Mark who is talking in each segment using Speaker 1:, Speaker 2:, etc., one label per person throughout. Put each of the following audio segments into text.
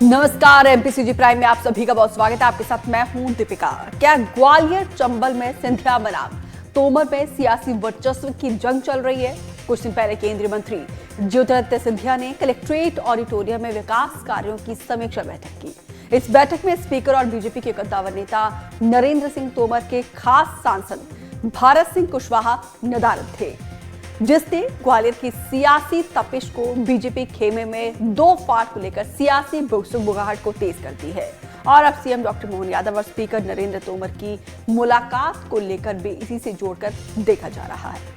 Speaker 1: नमस्कार, MPCG prime में आप सभी का बहुत स्वागत है। आपके साथ मैं हूं दीपिका। क्या ग्वालियर चंबल में सिंधिया बनाम तोमर में सियासी वर्चस्व की जंग चल रही है? कुछ दिन पहले केंद्रीय मंत्री ज्योतिरादित्य सिंधिया ने कलेक्ट्रेट ऑडिटोरियम में विकास कार्यों की समीक्षा बैठक की। इस बैठक में स्पीकर और बीजेपी के कद्दावर नेता नरेंद्र सिंह तोमर के खास सांसद भारत सिंह कुशवाहा नदारद थे, जिसने ग्वालियर की सियासी तपिश को बीजेपी खेमे में दो फाड़ को लेकर सियासी बुगाहट को तेज कर दी है। और अब सीएम डॉक्टर मोहन यादव और स्पीकर नरेंद्र तोमर की मुलाकात को लेकर भी इसी से जोड़कर देखा जा रहा है।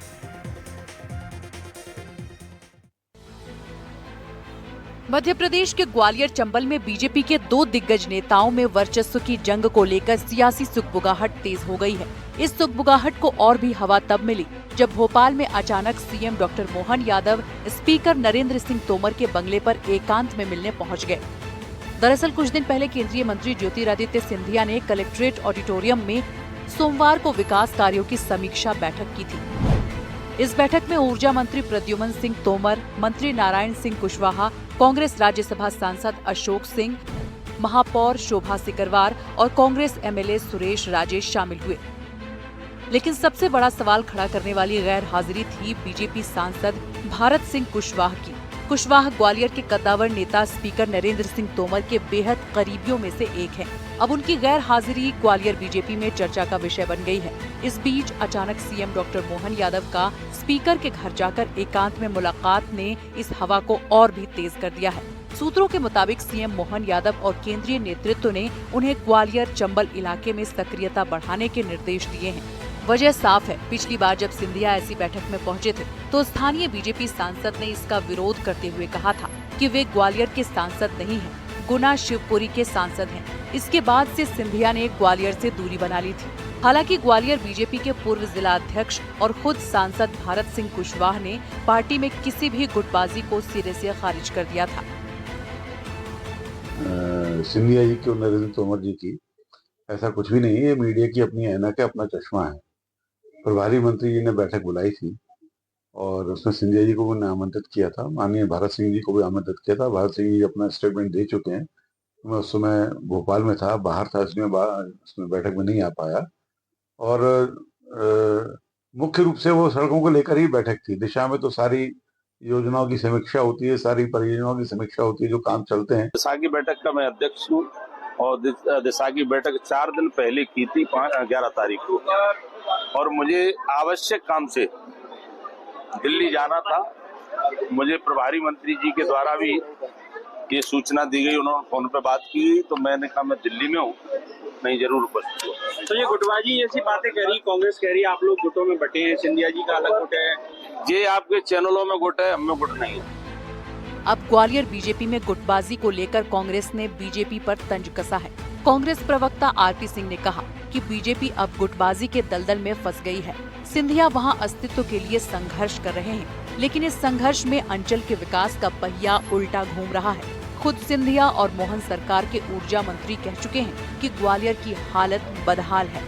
Speaker 2: मध्य प्रदेश के ग्वालियर चंबल में बीजेपी के दो दिग्गज नेताओं में वर्चस्व की जंग को लेकर सियासी सुगबुगाहट तेज हो गई है। इस सुगबुगाहट को और भी हवा तब मिली जब भोपाल में अचानक CM doctor Mohan Yadav speaker Narendra Singh Tomar के बंगले पर एकांत में मिलने पहुंच गए। दरअसल कुछ दिन पहले केंद्रीय मंत्री ज्योतिरादित्य सिंधिया ने कलेक्ट्रेट ऑडिटोरियम में सोमवार को विकास कार्यों की समीक्षा बैठक की थी। इस बैठक में ऊर्जा मंत्री प्रद्युमन सिंह तोमर, मंत्री नारायण सिंह कुशवाहा, कांग्रेस राज्यसभा सांसद अशोक सिंह, महापौर शोभा सिकरवार और कांग्रेस एमएलए सुरेश राजेश शामिल हुए। लेकिन सबसे बड़ा सवाल खड़ा करने वाली गैर हाजिरी थी बीजेपी सांसद भारत सिंह कुशवाहा की। कुशवाहा ग्वालियर के कद्दावर नेता स्पीकर नरेंद्र सिंह तोमर के बेहद करीबियों में से एक हैं। अब उनकी गैर हाजिरी ग्वालियर बीजेपी में चर्चा का विषय बन गई है। इस बीच अचानक सीएम डॉक्टर मोहन यादव का स्पीकर के घर जाकर एकांत में मुलाकात ने इस हवा को और भी तेज कर दिया है। सूत्रों के मुताबिक सीएम मोहन यादव और केंद्रीय नेतृत्व ने उन्हें ग्वालियर चंबल इलाके में सक्रियता बढ़ाने के निर्देश दिए हैं। वजह साफ है, पिछली बार जब सिंधिया ऐसी बैठक में पहुंचे थे तो स्थानीय बीजेपी सांसद ने इसका विरोध करते हुए कहा था कि वे ग्वालियर के सांसद नहीं हैं, गुना शिवपुरी के सांसद हैं। इसके बाद से सिंधिया ने ग्वालियर से दूरी बना ली थी। हालांकि ग्वालियर बीजेपी के पूर्व जिला अध्यक्ष और खुद सांसद भारत सिंह कुशवाहा ने पार्टी में किसी भी गुटबाजी को सिरे से खारिज कर दिया था।
Speaker 3: सिंधिया जी की और नरेंद्र तोमर जी की ऐसा कुछ भी नहीं है, ये मीडिया की अपनी ऐनक है, अपना चश्मा है। प्रभारी मंत्री जी ने बैठक बुलाई थी और उसमें सिंधिया जी को भी आमंत्रित किया था, माननीय भारत सिंह जी को भी आमंत्रित किया था। भारत सिंह जी अपना स्टेटमेंट दे चुके हैं। मैं उस समय भोपाल में था, बाहर था, इसमें बैठक में नहीं आ पाया। और मुख्य रूप से वो सड़कों को लेकर ही बैठक थी। दिशा में तो सारी योजनाओं की समीक्षा होती है, सारी परियोजनाओं की समीक्षा होती है जो काम चलते हैं।
Speaker 4: दिशा की बैठक का मैं अध्यक्ष हूँ और दिशा की बैठक 4 दिन पहले की थी, 11 तारीख को, और मुझे आवश्यक काम से दिल्ली जाना था। मुझे प्रभारी मंत्री जी के द्वारा भी ये सूचना दी गई, उन्होंने फोन पे बात की, तो मैंने कहा मैं दिल्ली में हूँ, नहीं जरूर उपस्थित हूँ।
Speaker 5: तो ये गुटबाजी जैसी बातें कह रही कांग्रेस, कह रही आप लोग गुटों में बटे हैं, सिंधिया जी का अलग गुट है।
Speaker 4: ये आपके चैनलों में गुट है, हमें गुट नहीं है।
Speaker 2: अब ग्वालियर बीजेपी में गुटबाजी को लेकर कांग्रेस ने बीजेपी पर तंज कसा है। कांग्रेस प्रवक्ता आरपी सिंह ने कहा कि बीजेपी अब गुटबाजी के दलदल में फंस गई है। सिंधिया वहां अस्तित्व के लिए संघर्ष कर रहे हैं, लेकिन इस संघर्ष में अंचल के विकास का पहिया उल्टा घूम रहा है। खुद सिंधिया और मोहन सरकार के ऊर्जा मंत्री कह चुके हैं कि ग्वालियर की हालत बदहाल है।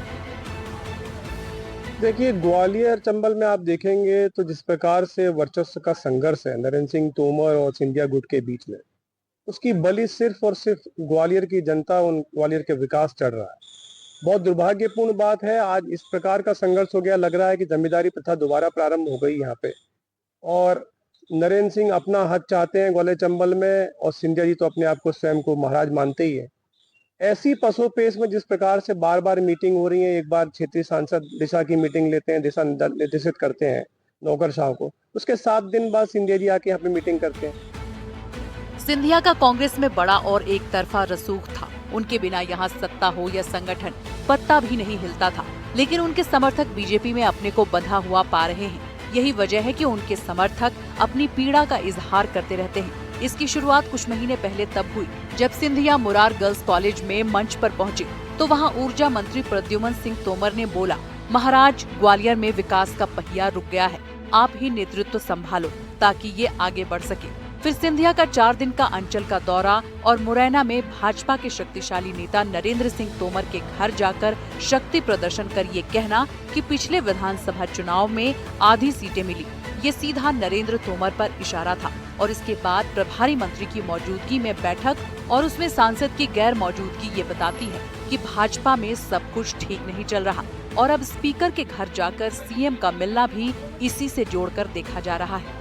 Speaker 6: देखिए, ग्वालियर चंबल में आप देखेंगे तो जिस प्रकार से वर्चस्व का संघर्ष है नरेंद्र सिंह तोमर और सिंधिया गुट के बीच में, उसकी बलि सिर्फ और सिर्फ ग्वालियर की जनता, उन ग्वालियर के विकास चढ़ रहा है। बहुत दुर्भाग्यपूर्ण बात है, आज इस प्रकार का संघर्ष हो गया। लग रहा है कि जमींदारी प्रथा दोबारा प्रारंभ हो गई यहाँ पे, और नरेंद्र सिंह अपना हक चाहते हैं ग्वालियर चंबल में, और सिंधिया जी तो अपने आप को स्वयं को महाराज मानते ही है। ऐसी पसोपेश में जिस प्रकार से बार बार मीटिंग हो रही है, एक बार क्षेत्रीय सांसद दिशा की मीटिंग लेते हैं, दिशा निर्देशित करते हैं नौकरशाह को, उसके 7 दिन बाद सिंधिया जी आके यहाँ पे मीटिंग करते हैं।
Speaker 2: सिंधिया का कांग्रेस में बड़ा और एक तरफा रसूख था। उनके बिना यहाँ सत्ता हो या संगठन पत्ता भी नहीं हिलता था, लेकिन उनके समर्थक बीजेपी में अपने को बंधा हुआ पा रहे हैं। यही वजह है कि उनके समर्थक अपनी पीड़ा का इजहार करते रहते हैं। इसकी शुरुआत कुछ महीने पहले तब हुई जब सिंधिया मुरार गर्ल्स कॉलेज में मंच पर पहुंचे तो वहां ऊर्जा मंत्री प्रद्युमन सिंह तोमर ने बोला, महाराज ग्वालियर में विकास का पहिया रुक गया है, आप ही नेतृत्व संभालो ताकि ये आगे बढ़ सके। फिर सिंधिया का 4 दिन का अंचल का दौरा और मुरैना में भाजपा के शक्तिशाली नेता नरेंद्र सिंह तोमर के घर जाकर शक्ति प्रदर्शन कर ये कहना कि पिछले विधानसभा चुनाव में आधी सीटें मिली, ये सीधा नरेंद्र तोमर पर इशारा था और इसके बाद प्रभारी मंत्री की मौजूदगी में बैठक और उसमें सांसद की गैर मौजूदगी ये बताती है कि भाजपा में सब कुछ ठीक नहीं चल रहा और अब स्पीकर के घर जाकर सीएम का मिलना भी इसी से जोड़कर देखा जा रहा है।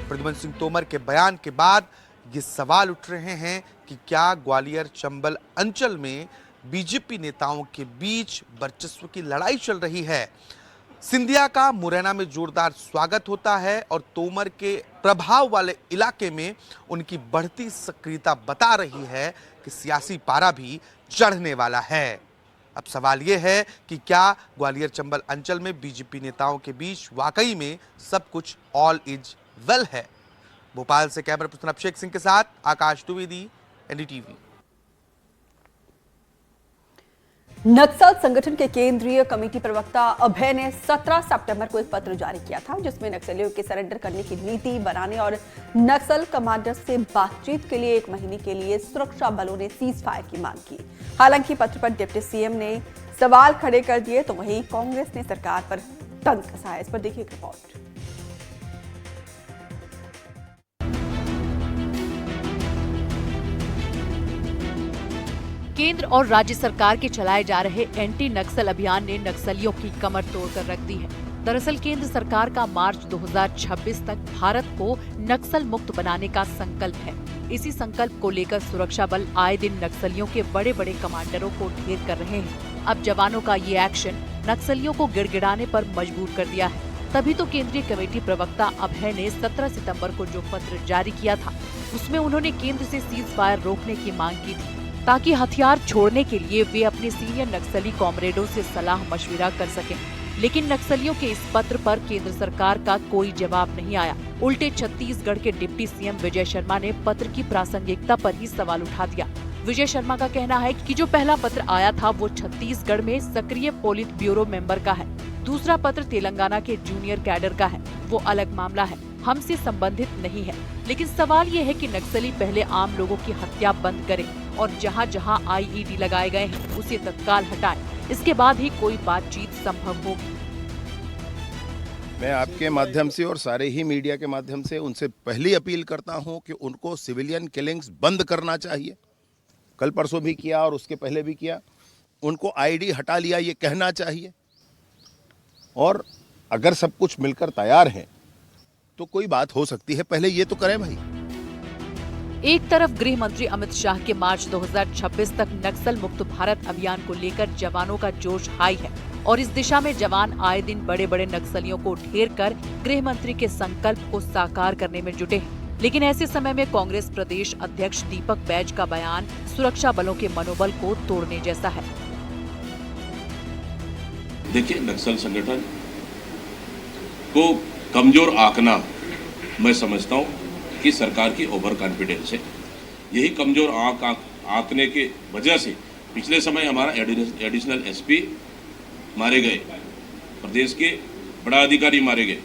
Speaker 7: प्रद्युम्न सिंह तोमर के बयान के बाद ये सवाल उठ रहे हैं कि क्या ग्वालियर चंबल अंचल में बीजेपी नेताओं के बीच वर्चस्व की लड़ाई चल रही है। सिंधिया का मुरैना में जोरदार स्वागत होता है और तोमर के प्रभाव वाले इलाके में उनकी बढ़ती सक्रियता बता रही है कि सियासी पारा भी चढ़ने वाला है। अब सवाल यह है कि क्या ग्वालियर चंबल अंचल में बीजेपी नेताओं के बीच वाकई में सब कुछ ऑल इज वेल है। भोपाल से कैमरा पर्सन अभिषेक सिंह के साथ आकाश द्विवेदी, एनडीटीवी।
Speaker 1: नक्सल संगठन के केंद्रीय कमेटी प्रवक्ता अभय ने 17 सितंबर को एक पत्र जारी किया था जिसमें नक्सलियों के सरेंडर करने की नीति बनाने और नक्सल कमांडर से बातचीत के लिए 1 महीने के लिए सुरक्षा बलों ने सीज फायर की मांग की। हालांकि पत्र पर डिप्टी सीएम ने सवाल खड़े कर दिए तो वहीं कांग्रेस ने सरकार पर तंज कसा है। इस पर देखिए रिपोर्ट।
Speaker 2: केंद्र और राज्य सरकार के चलाए जा रहे एंटी नक्सल अभियान ने नक्सलियों की कमर तोड़कर रख दी है। दरअसल केंद्र सरकार का मार्च 2026 तक भारत को नक्सल मुक्त बनाने का संकल्प है। इसी संकल्प को लेकर सुरक्षा बल आए दिन नक्सलियों के बड़े बड़े कमांडरों को ढेर कर रहे हैं। अब जवानों का ये एक्शन नक्सलियों को गिड़गिड़ाने पर मजबूर कर दिया है। तभी तो केंद्रीय कमेटी प्रवक्ता अभय ने 17 सितंबर को जो पत्र जारी किया था उसमें उन्होंने केंद्र से सीज फायर रोकने की मांग की थी ताकि हथियार छोड़ने के लिए वे अपने सीनियर नक्सली कॉमरेडों से सलाह मशविरा कर सकें। लेकिन नक्सलियों के इस पत्र पर केंद्र सरकार का कोई जवाब नहीं आया। उल्टे छत्तीसगढ़ के डिप्टी सीएम विजय शर्मा ने पत्र की प्रासंगिकता पर ही सवाल उठा दिया। विजय शर्मा का कहना है कि जो पहला पत्र आया था वो छत्तीसगढ़ में सक्रिय पोलित ब्यूरो मेंबर का है। दूसरा पत्र तेलंगाना के जूनियर कैडर का है, वो अलग मामला है, हमसे संबंधित नहीं है। लेकिन सवाल ये है कि नक्सली पहले आम लोगों की हत्या बंद करें और जहां जहां आईईडी लगाए गए हैं उसे तत्काल हटाएं। इसके बाद ही कोई बातचीत संभव होगी।
Speaker 8: मैं आपके माध्यम से और सारे ही मीडिया के माध्यम से उनसे पहली अपील करता हूं कि उनको सिविलियन किलिंग्स बंद करना चाहिए। कल परसों भी किया और उसके पहले भी किया। उनको आईडी हटा लिया ये कहना चाहिए। और अगर सब कुछ मिलकर तैयार है तो कोई बात हो सकती है, पहले ये तो करें भाई।
Speaker 2: एक तरफ गृह मंत्री अमित शाह के मार्च 2026 तक नक्सल मुक्त भारत अभियान को लेकर जवानों का जोश हाई है और इस दिशा में जवान आए दिन बड़े बड़े नक्सलियों को ढेर कर गृह मंत्री के संकल्प को साकार करने में जुटे हैं। लेकिन ऐसे समय में कांग्रेस प्रदेश अध्यक्ष दीपक बैज का बयान सुरक्षा बलों के मनोबल को तोड़ने जैसा है।
Speaker 9: देखिए, नक्सल संगठन को कमजोर आंकना मैं समझता हूँ कि सरकार की ओवर कॉन्फिडेंस है। यही कमजोर आंकने के वजह से पिछले समय हमारा एडिशनल एसपी मारे गए, प्रदेश के बड़ा अधिकारी मारे गए,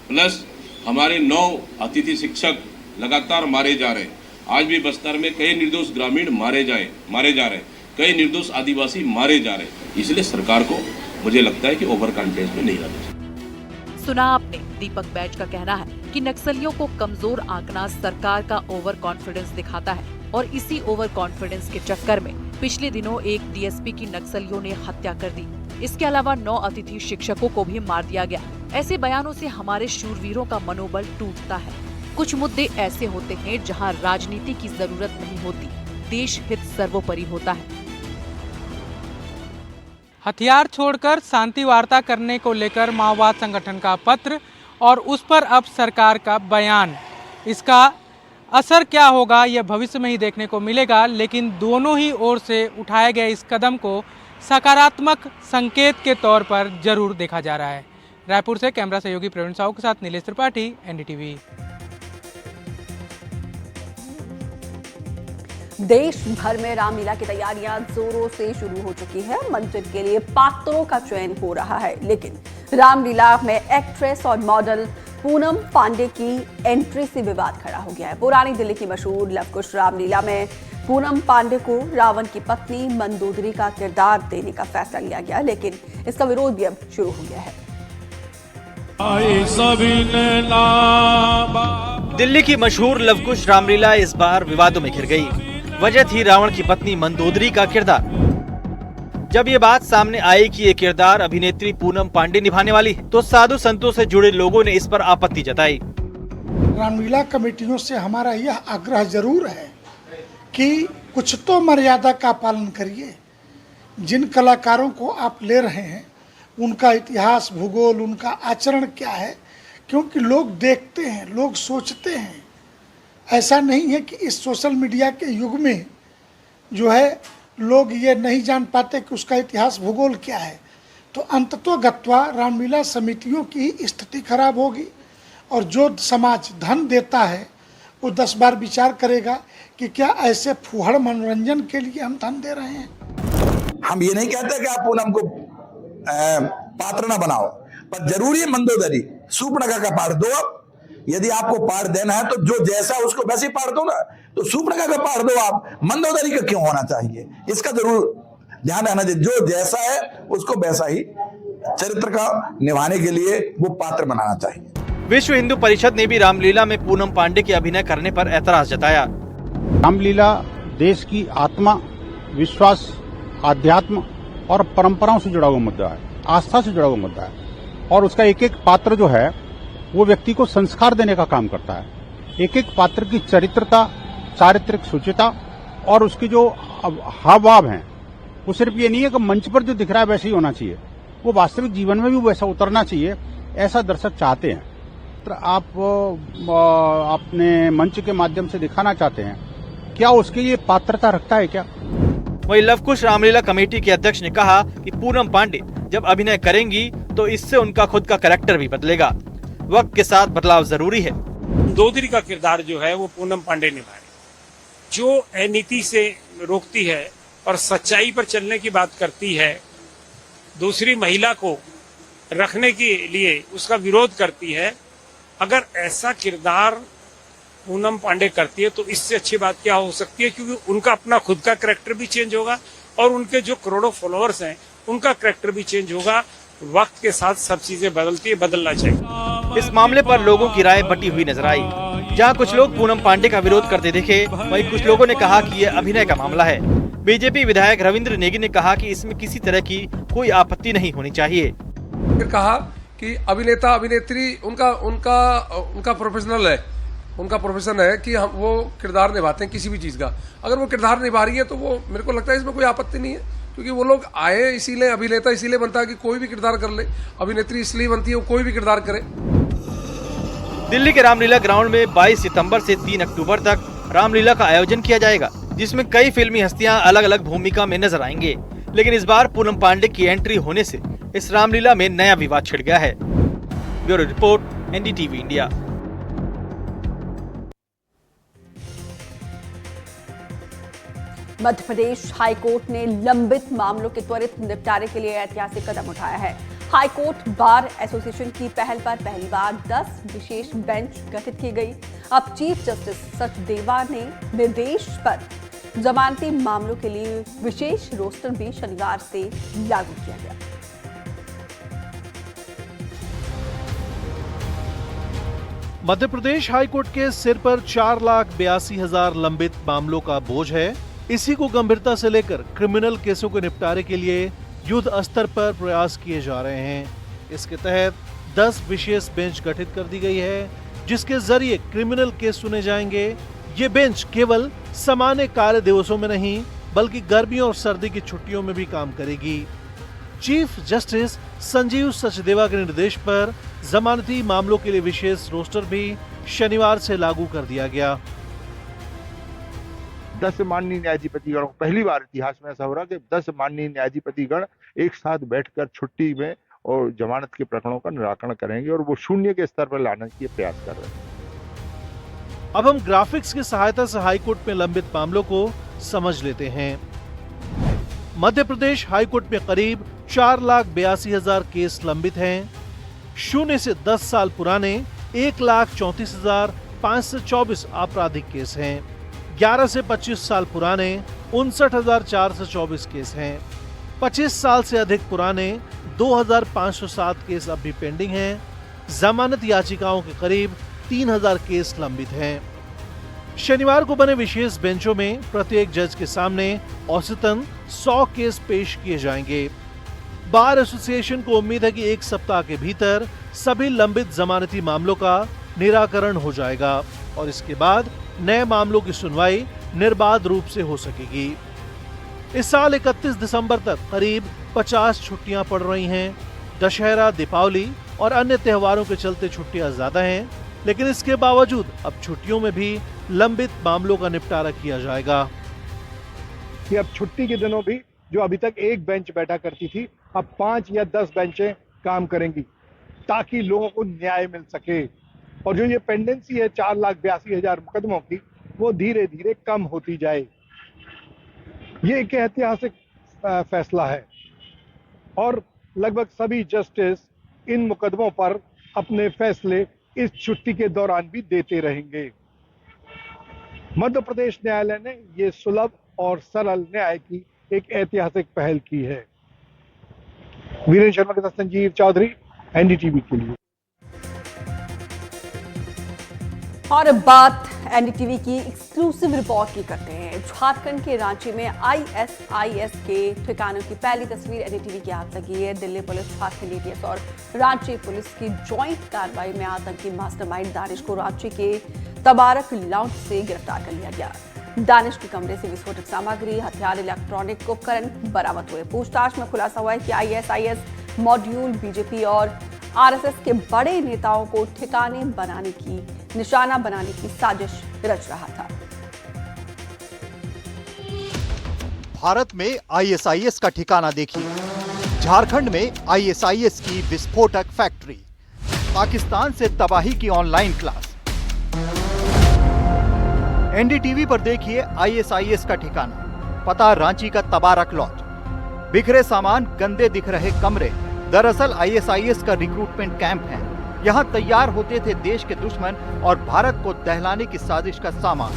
Speaker 9: प्लस हमारे 9 अतिथि शिक्षक लगातार मारे जा रहे हैं। आज भी बस्तर में कई निर्दोष ग्रामीण मारे जा रहे हैं, कई निर्दोष आदिवासी मारे जा रहे हैं। इसलिए सरकार को मुझे लगता है कि ओवर कॉन्फिडेंस में नहीं रहना चाहिए।
Speaker 2: सुना आपने, दीपक बैज का कहना है कि नक्सलियों को कमजोर आंकना सरकार का ओवर कॉन्फिडेंस दिखाता है और इसी ओवर कॉन्फिडेंस के चक्कर में पिछले दिनों एक डीएसपी की नक्सलियों ने हत्या कर दी। इसके अलावा 9 अतिथि शिक्षकों को भी मार दिया गया। ऐसे बयानों से हमारे शूरवीरों का मनोबल टूटता है। कुछ मुद्दे ऐसे होते हैं जहां राजनीति की जरूरत नहीं होती, देश हित सर्वोपरि होता है।
Speaker 10: हथियार छोड़कर शांति वार्ता करने को लेकर माओवाद संगठन का पत्र और उस पर अब सरकार का बयान, इसका असर क्या होगा यह भविष्य में ही देखने को मिलेगा। लेकिन दोनों ही ओर से उठाए गए इस कदम को सकारात्मक संकेत के तौर पर जरूर देखा जा रहा है। रायपुर से कैमरा सहयोगी प्रवीण साहू के साथ नीलेश त्रिपाठी, एनडीटीवी।
Speaker 1: देश भर में रामलीला की तैयारियां जोरों से शुरू हो चुकी है। मंचन के लिए पात्रों का चयन हो रहा है, लेकिन रामलीला में एक्ट्रेस और मॉडल पूनम पांडे की एंट्री से विवाद खड़ा हो गया है। पुरानी दिल्ली की मशहूर लवकुश रामलीला में पूनम पांडे को रावण की पत्नी मंदोदरी का किरदार देने का फैसला लिया गया, लेकिन इसका विरोध भी अब शुरू हो गया है।
Speaker 11: दिल्ली की मशहूर लवकुश रामलीला इस बार विवादों में घिर गई। वजह थी रावण की पत्नी मंदोदरी का किरदार। जब ये बात सामने आई कि ये किरदार अभिनेत्री पूनम पांडे निभाने वाली है, तो साधु संतों से जुड़े लोगों ने इस पर आपत्ति जताई।
Speaker 12: रामलीला कमेटियों से हमारा यह आग्रह जरूर है कि कुछ तो मर्यादा का पालन करिए। जिन कलाकारों को आप ले रहे हैं उनका इतिहास, भूगोल, उनका आचरण क्या है, क्योंकि लोग देखते हैं, लोग सोचते हैं। ऐसा नहीं है कि इस सोशल मीडिया के युग में जो है लोग ये नहीं जान पाते कि उसका इतिहास, भूगोल क्या है। तो अंततोगत्वा रामलीला समितियों की स्थिति खराब होगी और जो समाज धन देता है वो 10 बार विचार करेगा कि क्या ऐसे फुहड़ मनोरंजन के लिए हम धन दे रहे हैं।
Speaker 13: हम ये नहीं कहते कि आप पूनम को पात्र न बनाओ, पर जरूरी है मंदोदरी, शूर्पणखा का पाठ दो। आप यदि आपको पाठ देना है तो जो जैसा उसको वैसे ही पाठ दो ना, तो शूर्पणखा का पाठ दो आप, मंदोदरी का क्यों होना चाहिए, इसका जरूर ध्यान रहना चाहिए। जो जैसा है उसको वैसा ही चरित्र का निभाने के लिए वो पात्र बनाना चाहिए।
Speaker 11: विश्व हिंदू परिषद ने भी रामलीला में पूनम पांडे के अभिनय करने पर ऐतराज जताया।
Speaker 14: रामलीला देश की आत्मा, विश्वास, आध्यात्म और परंपराओं से जुड़ा हुआ मुद्दा है, आस्था से जुड़ा हुआ मुद्दा है, और उसका एक एक पात्र जो है वो व्यक्ति को संस्कार देने का काम करता है। एक एक पात्र की चरित्रता, चारित्रिक सुचिता और उसकी जो हाव भाव हैं, वो सिर्फ ये नहीं है कि मंच पर जो दिख रहा है वैसे ही होना चाहिए, वो वास्तविक जीवन में भी वैसा उतरना चाहिए, ऐसा दर्शक चाहते हैं। तो आप अपने मंच के माध्यम से दिखाना चाहते हैं, क्या उसके लिए पात्रता रखता है क्या?
Speaker 11: वहीं लवकुश रामलीला कमेटी के अध्यक्ष ने कहा कि पूनम पांडे जब अभिनय करेंगी तो इससे उनका खुद का कैरेक्टर भी बदलेगा। वक्त के साथ बदलाव जरूरी है।
Speaker 15: मंदोदरी का किरदार जो है वो पूनम पांडे निभाए, जो अनीति से रोकती है और सच्चाई पर चलने की बात करती है, दूसरी महिला को रखने के लिए उसका विरोध करती है। अगर ऐसा किरदार पूनम पांडे करती है तो इससे अच्छी बात क्या हो सकती है, क्योंकि उनका अपना खुद का कैरेक्टर भी चेंज होगा और उनके जो करोड़ों फॉलोअर्स हैं उनका कैरेक्टर भी चेंज होगा। वक्त के साथ सब चीजें बदलती है, बदलना चाहिए।
Speaker 11: इस मामले पर लोगों की राय बटी हुई नजर आई। जहां कुछ लोग पूनम पांडे का विरोध करते दिखे, वहीं कुछ लोगों ने कहा कि यह अभिनय का मामला है। बीजेपी विधायक रविंद्र नेगी ने कहा कि इसमें किसी तरह की कोई आपत्ति नहीं होनी चाहिए।
Speaker 16: फिर कहा कि अभिनेता अभिनेत्री उनका प्रोफेशनल है, उनका प्रोफेशन है कि हम वो किरदार निभाते हैं किसी भी चीज का। अगर वो किरदार निभा रही है तो वो, मेरे को लगता है इसमें कोई आपत्ति नहीं है, क्योंकि वो लोग आए इसीलिए, अभिनेता इसीलिए बनता है कि कोई भी किरदार कर ले, अभिनेत्री इसलिए बनती है वो कोई भी किरदार करे।
Speaker 11: दिल्ली के रामलीला ग्राउंड में 22 सितंबर से 3 अक्टूबर तक रामलीला का आयोजन किया जाएगा, जिसमें कई फिल्मी हस्तियां अलग अलग भूमिका में नजर आएंगे। लेकिन इस बार पूनम पांडे की एंट्री होने से इस रामलीला में नया विवाद छिड़ गया है। Bureau report, NDTV India.
Speaker 1: Madhya Pradesh high court ने लंबित मामलों के त्वरित निपटारे के लिए ऐतिहासिक कदम उठाया है। हाईकोर्ट बार एसोसिएशन की पहल पर पहली बार 10 विशेष बेंच गठित की गई। अब चीफ जस्टिस सचदेवा ने निर्देश पर जमानती मामलों के लिए विशेष रोस्टर भी शनिवार से लागू किया गया।
Speaker 17: मध्य प्रदेश हाईकोर्ट के सिर पर 4,82,000 लंबित मामलों का बोझ है। इसी को गंभीरता से लेकर क्रिमिनल केसों के निपटारे के लिए युद्ध स्तर पर प्रयास किए जा रहे हैं। इसके तहत 10 विशेष बेंच गठित कर दी गई है, जिसके जरिए क्रिमिनल केस सुने जाएंगे। ये बेंच केवल सामान्य कार्य दिवसों में नहीं, बल्कि गर्मियों और सर्दी की छुट्टियों में भी काम करेगी। चीफ जस्टिस संजीव सचदेवा के निर्देश पर जमानती मामलों के लिए विशेष रोस्टर भी शनिवार से लागू कर दिया गया।
Speaker 18: 10 माननीय न्यायाधिपतिगण, पहली बार इतिहास में ऐसा हो रहा कि 10 माननीय न्यायाधिपतिगण एक साथ बैठकर छुट्टी में और जमानत के प्रकरणों का निराकरण करेंगे और वो शून्य के स्तर पर लाने के प्रयास कर रहे हैं।
Speaker 17: अब हम ग्राफिक्स की सहायता से हाईकोर्ट में लंबित मामलों को समझ लेते हैं। मध्य प्रदेश हाईकोर्ट में करीब 4,82,000 केस लंबित हैं। शून्य से 10 साल पुराने 1,34,524 आपराधिक केस हैं। 11 से 25 साल पुराने 59,424 केस हैं। 25 साल से अधिक पुराने 2,507 केस अब भी पेंडिंग हैं। जमानत याचिकाओं के करीब 3000 केस लंबित हैं। शनिवार को बने विशेष बेंचों में प्रत्येक जज के सामने औसतन 100 केस पेश किए जाएंगे। बार एसोसिएशन को उम्मीद है कि एक सप्ताह के भीतर सभी लंबित जमानती मामलों का निराकरण हो जाएगा और इसके बाद नए मामलों की सुनवाई निर्बाध रूप से हो सकेगी। इस साल 31 दिसंबर तक करीब 50 छुट्टियां पड़ रही हैं। दशहरा, दीपावली और अन्य त्योहारों के चलते छुट्टियां ज्यादा हैं, लेकिन इसके बावजूद अब छुट्टियों में भी लंबित मामलों का निपटारा किया जाएगा।
Speaker 19: कि अब छुट्टी के दिनों भी जो अभी तक एक बेंच बैठा करती थी, अब 5 या 10 बेंचें काम करेंगी ताकि लोगों को न्याय मिल सके। और जो ये पेंडेंसी है 4,82,000 मुकदमों की, वो धीरे धीरे कम होती जाए। ये एक ऐतिहासिक फैसला है और लगभग सभी जस्टिस इन मुकदमों पर अपने फैसले इस छुट्टी के दौरान भी देते रहेंगे। मध्य प्रदेश न्यायालय ने ये सुलभ और सरल न्याय की एक ऐतिहासिक पहल की है। वीरेंद्र शर्मा के साथ संजीव चौधरी, एनडीटीवी के लिए।
Speaker 1: और अब बात एनडीटीवी की एक्सक्लूसिव रिपोर्ट की करते हैं। झारखंड के रांची में आईएसआईएस के ठिकानों की पहली तस्वीर एनडीटीवी के हाथ लगी है। दिल्ली पुलिस, झारखंड एटीएस और रांची पुलिस की ज्वाइंट कार्रवाई में आतंकी मास्टरमाइंड दानिश को रांची के तबारक लाउंज से गिरफ्तार कर लिया गया। दानिश के कमरे से विस्फोटक सामग्री, हथियार, इलेक्ट्रॉनिक उपकरण बरामद हुए। पूछताछ में खुलासा हुआ है कि आईएसआईएस मॉड्यूल बीजेपी और आरएसएस के बड़े नेताओं को निशाना बनाने की साजिश रच रहा था।
Speaker 20: भारत में आईएसआईएस का ठिकाना देखिए। झारखंड में आईएसआईएस की विस्फोटक फैक्ट्री, पाकिस्तान से तबाही की ऑनलाइन क्लास। एनडीटीवी पर देखिए आईएसआईएस का ठिकाना, पता रांची का तबारक लॉज। बिखरे सामान, गंदे दिख रहे कमरे, दरअसल आईएसआईएस का रिक्रूटमेंट कैंप है। यहाँ तैयार होते थे देश के दुश्मन और भारत को दहलाने की साजिश का सामान।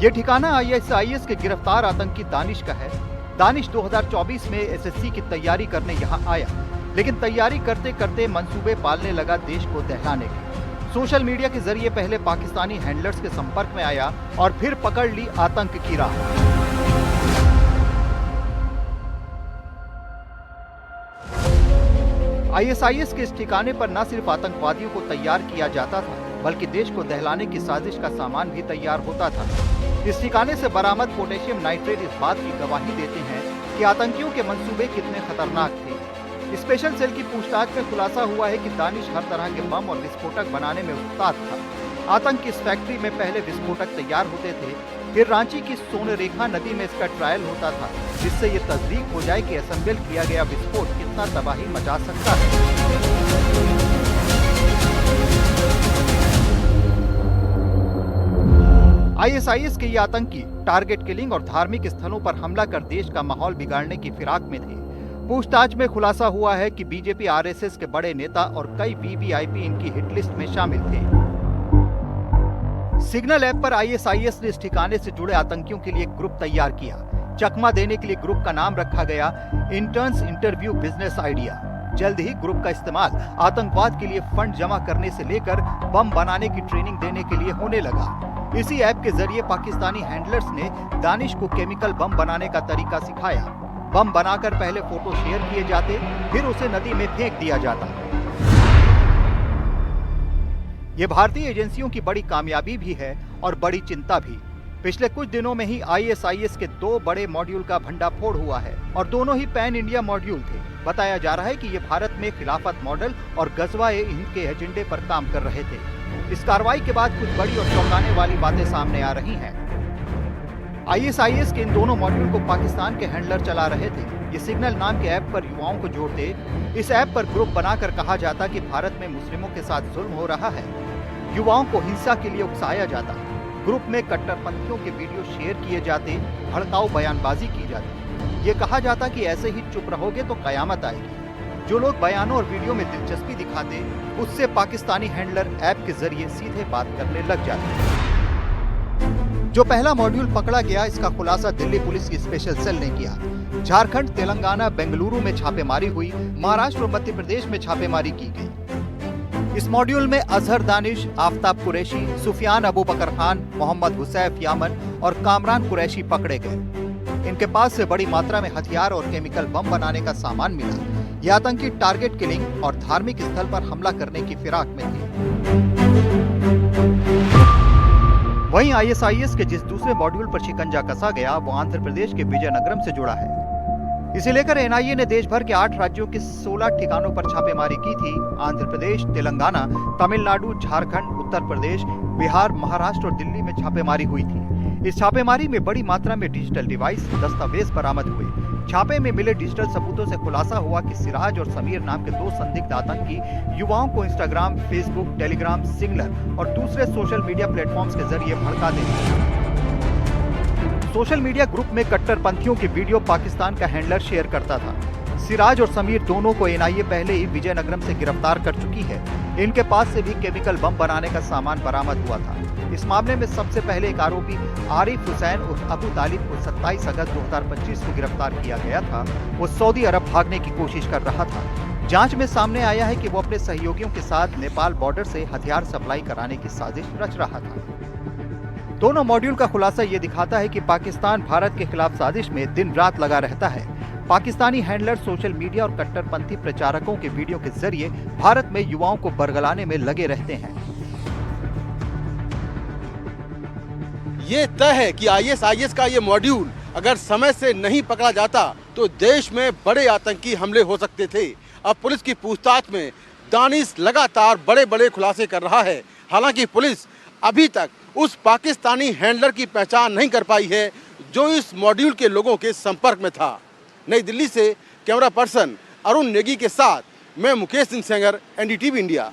Speaker 20: ये ठिकाना आईएसआईएस के गिरफ्तार आतंकी दानिश का है। दानिश 2024 में एसएससी की तैयारी करने यहाँ आया, लेकिन तैयारी करते करते मंसूबे पालने लगा देश को दहलाने के। सोशल मीडिया के जरिए पहले पाकिस्तानी हैंडलर्स के संपर्क में आया और फिर पकड़ ली आतंक की राह। आईएसआईएस के इस ठिकाने पर न सिर्फ आतंकवादियों को तैयार किया जाता था, बल्कि देश को दहलाने की साजिश का सामान भी तैयार होता था। इस ठिकाने से बरामद पोटेशियम नाइट्रेट इस बात की गवाही देते हैं कि आतंकियों के मंसूबे कितने खतरनाक थे। स्पेशल सेल की पूछताछ में खुलासा हुआ है कि दानिश हर तरह के बम और विस्फोटक बनाने में उस्ताद था। आतंक की इस फैक्ट्री में पहले विस्फोटक तैयार होते थे, फिर रांची की सोनरेखा नदी में इसका ट्रायल होता था, जिससे ये तस्दीक हो जाए कि असेंबल किया गया विस्फोट कितना तबाही मचा सकता है। आईएसआईएस के ये आतंकी टारगेट किलिंग और धार्मिक स्थलों पर हमला कर देश का माहौल बिगाड़ने की फिराक में थे। पूछताछ में खुलासा हुआ है कि बीजेपी, आरएसएस के बड़े नेता और कई वीवीआईपी इनकी हिट लिस्ट में शामिल थे। सिग्नल ऐप पर आईएसआईएस ने इस ठिकाने से जुड़े आतंकियों के लिए एक ग्रुप तैयार किया। चकमा देने के लिए ग्रुप का नाम रखा गया इंटर्न्स इंटरव्यू बिजनेस आइडिया। जल्द ही ग्रुप का इस्तेमाल आतंकवाद के लिए फंड जमा करने से लेकर बम बनाने की ट्रेनिंग देने के लिए होने लगा। इसी ऐप के जरिए पाकिस्तानी हैंडलर्स ने दानिश को केमिकल बम बनाने का तरीका सिखाया। बम बनाकर पहले फोटो शेयर किए जाते, फिर उसे नदी में फेंक दिया जाता। ये भारतीय एजेंसियों की बड़ी कामयाबी भी है और बड़ी चिंता भी। पिछले कुछ दिनों में ही आईएसआईएस के 2 बड़े मॉड्यूल का भंडाफोड़ हुआ है और दोनों ही पैन इंडिया मॉड्यूल थे। बताया जा रहा है कि ये भारत में खिलाफत मॉडल और गजवा-ए हिंद के एजेंडे पर काम कर रहे थे। इस कार्रवाई के बाद कुछ बड़ी और चौंकाने वाली बातें सामने आ रही हैं। आईएसआईएस के इन दोनों मॉड्यूल को पाकिस्तान के हैंडलर चला रहे थे। ये सिग्नल नाम के ऐप पर युवाओं को जोड़ते। इस ऐप पर ग्रुप बनाकर कहा जाता कि भारत में मुस्लिमों के साथ जुल्म हो रहा है। युवाओं को हिंसा के लिए उकसाया जाता। ग्रुप में कट्टरपंथियों के वीडियो शेयर किए जाते, भड़काऊ बयानबाजी की जाती। ये कहा जाता कि ऐसे ही चुप रहोगे तो कयामत आएगी। जो लोग बयानों और वीडियो में दिलचस्पी दिखाते, उससे पाकिस्तानी हैंडलर ऐप के जरिए सीधे बात करने लग जाते। जो पहला मॉड्यूल पकड़ा गया, इसका खुलासा दिल्ली पुलिस की स्पेशल सेल ने किया। झारखंड, तेलंगाना, बेंगलुरु में छापेमारी हुई, महाराष्ट्र और मध्य प्रदेश में छापेमारी की गई। इस मॉड्यूल में अजहर दानिश, आफ्ताब कुरैशी, सुफियान अबू बकर खान, मोहम्मद हुसैफ यामन और कामरान कुरैशी पकड़े गए। इनके पास से बड़ी मात्रा में हथियार और केमिकल बम बनाने का सामान मिला। ये आतंकी टारगेट किलिंग और धार्मिक स्थल पर हमला करने की फिराक में थे। वहीं आईएसआईएस के जिस दूसरे मॉड्यूल पर शिकंजा कसा गया, वो आंध्र प्रदेश के विजयनगरम से जुड़ा है। इसे लेकर एनआईए ने देश भर के 8 राज्यों के 16 ठिकानों पर छापेमारी की थी। आंध्र प्रदेश, तेलंगाना, तमिलनाडु, झारखंड, उत्तर प्रदेश, बिहार, महाराष्ट्र और दिल्ली में छापेमारी हुई थी। इस छापेमारी में बड़ी मात्रा में डिजिटल डिवाइस, दस्तावेज बरामद हुए। छापे में मिले डिजिटल सबूतों से खुलासा हुआ कि सिराज और समीर नाम के 2 संदिग्ध आतंकी युवाओं को इंस्टाग्राम, फेसबुक, टेलीग्राम, सिग्नल और दूसरे सोशल मीडिया प्लेटफॉर्म्स के जरिए भड़काते थे। सोशल मीडिया ग्रुप में कट्टरपंथियों की वीडियो पाकिस्तान का हैंडलर शेयर करता था। सिराज और समीर दोनों को एनआईए पहले ही विजयनगरम से गिरफ्तार कर चुकी है। इनके पास से भी केमिकल बम बनाने का सामान बरामद हुआ था। इस मामले में सबसे पहले एक आरोपी आरिफ हुसैन उर्फ अबू तालिब को 27 अगस्त 2025 को गिरफ्तार किया गया था। वो सऊदी अरब भागने की कोशिश कर रहा था। जांच में सामने आया है कि वो अपने सहयोगियों के साथ नेपाल बॉर्डर से हथियार सप्लाई कराने की साजिश रच रहा था। दोनों मॉड्यूल का खुलासा ये दिखाता है कि पाकिस्तान भारत के खिलाफ साजिश में दिन रात लगा रहता है। पाकिस्तानी हैंडलर सोशल मीडिया और कट्टरपंथी प्रचारकों के वीडियो के जरिए भारत में युवाओं को बरगलाने में लगे रहते हैं।
Speaker 21: ये तय है कि आईएसआईएस का ये मॉड्यूल अगर समय से नहीं पकड़ा जाता तो देश में बड़े आतंकी हमले हो सकते थे। अब पुलिस की पूछताछ में दानिश लगातार बड़े बड़े खुलासे कर रहा है। हालांकि पुलिस अभी तक उस पाकिस्तानी हैंडलर की पहचान नहीं कर पाई है जो इस मॉड्यूल के लोगों के संपर्क में था। नई दिल्ली से कैमरा पर्सन अरुण नेगी के साथ मैं मुकेश सिंह सेंगर, एनडीटीवी इंडिया।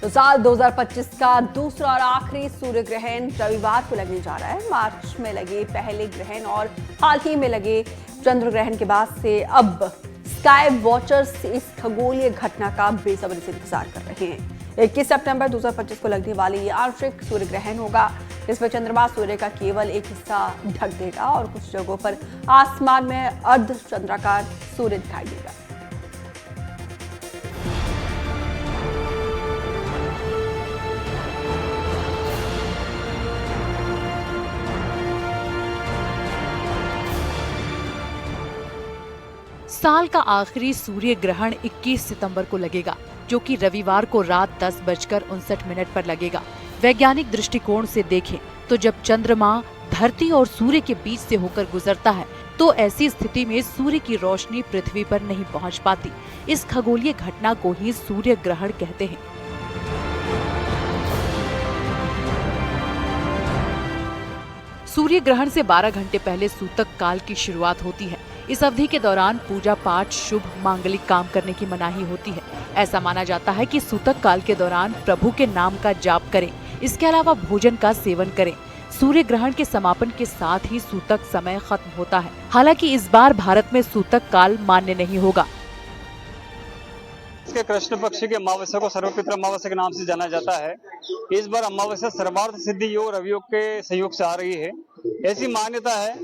Speaker 1: तो साल 2025 का दूसरा और आखिरी सूर्य ग्रहण रविवार को लगने जा रहा है। मार्च में लगे पहले ग्रहण और हाल ही में लगे चंद्र ग्रहण के बाद से अब स्काई वॉचर्स इस खगोलीय घटना का बेसब्री से इंतजार कर रहे हैं। 21 सितंबर 2025 को लगने वाली ये आंशिक सूर्य ग्रहण होगा, जिसमें चंद्रमा सूर्य का केवल एक हिस्सा ढक देगा और कुछ जगहों पर आसमान में अर्ध चंद्राकार सूर्य दिखाई देगा।
Speaker 2: साल का आखिरी सूर्य ग्रहण 21 सितंबर को लगेगा, जो कि रविवार को रात 10:59 पर लगेगा। वैज्ञानिक दृष्टिकोण से देखें तो जब चंद्रमा धरती और सूर्य के बीच से होकर गुजरता है तो ऐसी स्थिति में सूर्य की रोशनी पृथ्वी पर नहीं पहुंच पाती। इस खगोलीय घटना को ही सूर्य ग्रहण कहते हैं। सूर्य ग्रहण से 12 घंटे पहले सूतक काल की शुरुआत होती है। इस अवधि के दौरान पूजा पाठ, शुभ मांगलिक काम करने की मनाही होती है। ऐसा माना जाता है कि सूतक काल के दौरान प्रभु के नाम का जाप करें। इसके अलावा भोजन का सेवन करें। सूर्य ग्रहण के समापन के साथ ही सूतक समय खत्म होता है। हालांकि इस बार भारत में सूतक काल मान्य नहीं होगा।
Speaker 22: इसके कृष्ण पक्ष की अमावस्या को सर्वपित्र अमावस्या के नाम से जाना जाता है। इस बार अमावस्या सर्वार्थ सिद्धि योग रवियोग के संयोग से आ रही है। ऐसी मान्यता है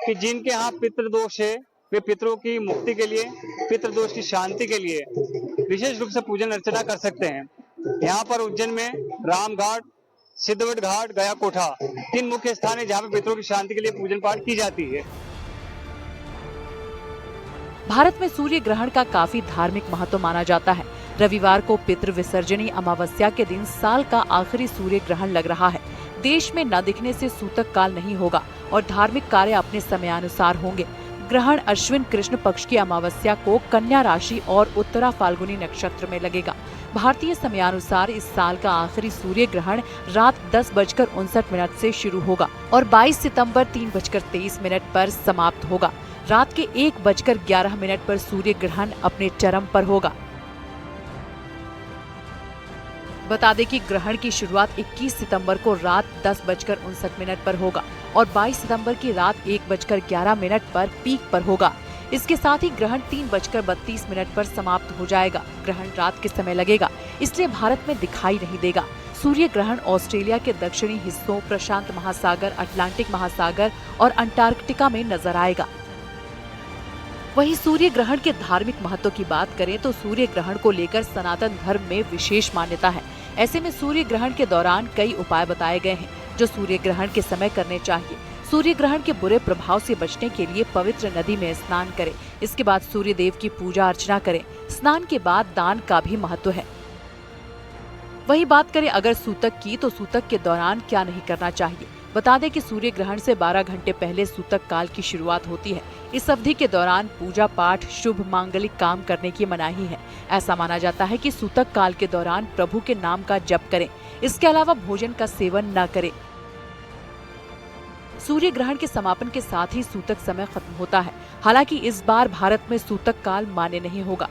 Speaker 22: कि जिनके यहाँ पितृदोष है वे पितरों की मुक्ति के लिए, पितृदोष की शांति के लिए विशेष रूप से पूजन अर्चना कर सकते हैं। यहाँ पर उज्जैन में राम घाट, सिद्धवट घाट, गया कोठा 3 मुख्य स्थान है जहाँ पे पितरों की शांति के लिए पूजन पाठ की जाती है।
Speaker 2: भारत में सूर्य ग्रहण का काफी धार्मिक महत्व माना जाता है। रविवार को पितृ विसर्जनी अमावस्या के दिन साल का आखिरी सूर्य ग्रहण लग रहा है। देश में न दिखने से सूतक काल नहीं होगा और धार्मिक कार्य अपने समयानुसार होंगे। ग्रहण अश्विन कृष्ण पक्ष की अमावस्या को कन्या राशि और उत्तरा फाल्गुनी नक्षत्र में लगेगा। भारतीय समयानुसार इस साल का आखिरी सूर्य ग्रहण रात 10:59 से शुरू होगा और 22 सितंबर 3:23 पर समाप्त होगा। रात के 1:11 पर सूर्य ग्रहण अपने चरम पर होगा। बता दें कि ग्रहण की शुरुआत 21 सितंबर को रात 10:59 पर होगा और 22 सितंबर की रात 1:11 पर पीक पर होगा। इसके साथ ही ग्रहण 3:32 पर समाप्त हो जाएगा। ग्रहण रात के समय लगेगा, इसलिए भारत में दिखाई नहीं देगा। सूर्य ग्रहण ऑस्ट्रेलिया के दक्षिणी हिस्सों, प्रशांत महासागर, अटलांटिक महासागर और अंटार्कटिका में नजर आएगा। वहीं सूर्य ग्रहण के धार्मिक महत्व की बात करें तो सूर्य ग्रहण को लेकर सनातन धर्म में विशेष मान्यता है। ऐसे में सूर्य ग्रहण के दौरान कई उपाय बताए गए हैं जो सूर्य ग्रहण के समय करने चाहिए। सूर्य ग्रहण के बुरे प्रभाव से बचने के लिए पवित्र नदी में स्नान करें। इसके बाद सूर्य देव की पूजा अर्चना करें। स्नान के बाद दान का भी महत्व है। वही बात करें अगर सूतक की, तो सूतक के दौरान क्या नहीं करना चाहिए। बता दें कि सूर्य ग्रहण से 12 घंटे पहले सूतक काल की शुरुआत होती है। इस अवधि के दौरान पूजा पाठ, शुभ मांगलिक काम करने की मनाही है। ऐसा माना जाता है कि सूतक काल के दौरान प्रभु के नाम का जप करें। इसके अलावा भोजन का सेवन न करें। सूर्य ग्रहण के समापन के साथ ही सूतक समय खत्म होता है। हालांकि इस बार भारत में सूतक काल मान्य नहीं होगा।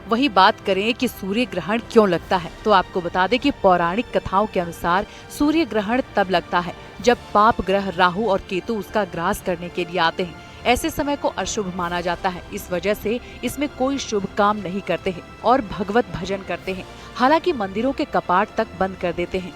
Speaker 2: वही बात करें कि सूर्य ग्रहण क्यों लगता है, तो आपको बता दें कि पौराणिक कथाओं के अनुसार सूर्य ग्रहण तब लगता है जब पाप ग्रह राहु और केतु उसका ग्रास करने के लिए आते हैं। ऐसे समय को अशुभ माना जाता है। इस वजह से इसमें कोई शुभ काम नहीं करते हैं और भगवत भजन करते हैं। हालांकि मंदिरों के कपाट तक बंद कर देते हैं।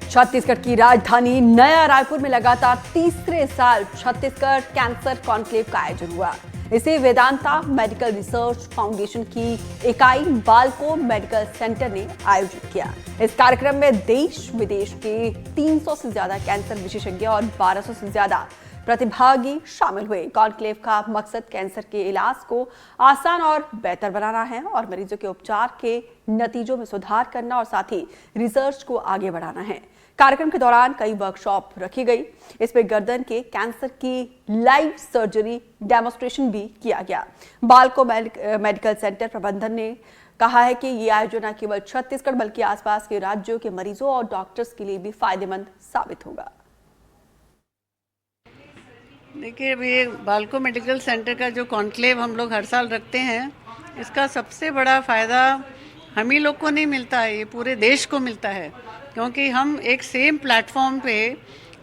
Speaker 1: छत्तीसगढ़ की राजधानी नया रायपुर में लगातार तीसरे साल छत्तीसगढ़ कैंसर कॉन्क्लेव का आयोजन हुआ। इसे वेदांता मेडिकल रिसर्च फाउंडेशन की इकाई बालको मेडिकल सेंटर ने आयोजित किया। इस कार्यक्रम में देश विदेश के 300 से ज्यादा कैंसर विशेषज्ञ और 1200 से ज्यादा प्रतिभागी शामिल हुए। कॉन्क्लेव का मकसद कैंसर के इलाज को आसान और बेहतर बनाना है और मरीजों के उपचार के नतीजों में सुधार करना और साथ ही रिसर्च को आगे बढ़ाना है। कार्यक्रम के दौरान कई वर्कशॉप रखी गई। इसमें गर्दन के कैंसर की लाइव सर्जरी डेमोन्स्ट्रेशन भी किया गया। बालको मेडिकल सेंटर प्रबंधन ने कहा है कि ये आयोजन न केवल छत्तीसगढ़ बल्कि आसपास के राज्यों के मरीजों और डॉक्टर्स के लिए भी फायदेमंद साबित होगा।
Speaker 3: देखिए, अभी बालको मेडिकल सेंटर का जो कॉन्क्लेव हम लोग हर साल रखते हैं, इसका सबसे बड़ा फायदा हम ही लोग को नहीं मिलता है, ये पूरे देश को मिलता है। क्योंकि हम एक सेम प्लेटफॉर्म पे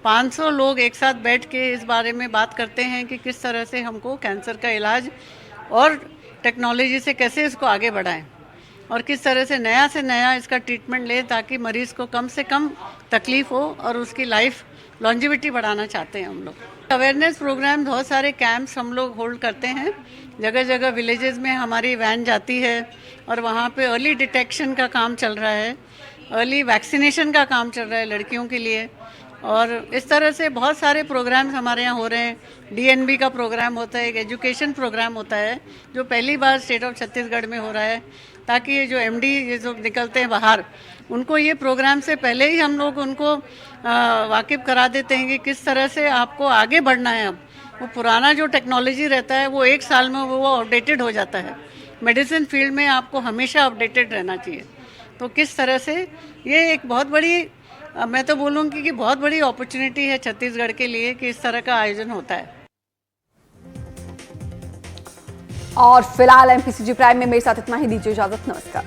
Speaker 3: 500 लोग एक साथ बैठ के इस बारे में बात करते हैं कि किस तरह से हमको कैंसर का इलाज और टेक्नोलॉजी से कैसे इसको आगे बढ़ाएं और किस तरह से नया इसका ट्रीटमेंट लें ताकि मरीज़ को कम से कम तकलीफ हो और उसकी लाइफ लॉन्जिविटी बढ़ाना चाहते हैं हम लोग। अवेयरनेस प्रोग्राम, बहुत सारे कैंप्स हम लोग होल्ड करते हैं। जगह जगह विलेजेस में हमारी वैन जाती है और वहाँ पे अर्ली डिटेक्शन का काम चल रहा है, अर्ली वैक्सीनेशन का काम चल रहा है लड़कियों के लिए। और इस तरह से बहुत सारे प्रोग्राम्स हमारे यहाँ हो रहे हैं। डीएनबी का प्रोग्राम होता है, एक एजुकेशन प्रोग्राम होता है जो पहली बार स्टेट ऑफ छत्तीसगढ़ में हो रहा है, ताकि ये जो एमडी ये जो निकलते हैं बाहर, उनको ये प्रोग्राम से पहले ही हम लोग उनको वाकिफ करा देते हैं कि किस तरह से आपको आगे बढ़ना है। अब वो पुराना जो टेक्नोलॉजी रहता है वो एक साल में वो आउटडेटेड हो जाता है। मेडिसिन फील्ड में आपको हमेशा अपडेटेड रहना चाहिए। तो किस तरह से ये एक बहुत बड़ी, मैं तो बोलूँगी कि बहुत बड़ी अपॉर्चुनिटी है छत्तीसगढ़ के लिए कि इस तरह का आयोजन होता है।
Speaker 1: और फिलहाल एमपीसीजी प्राइम में मेरे साथ इतना ही। दीजिए इजाजत, नमस्कार।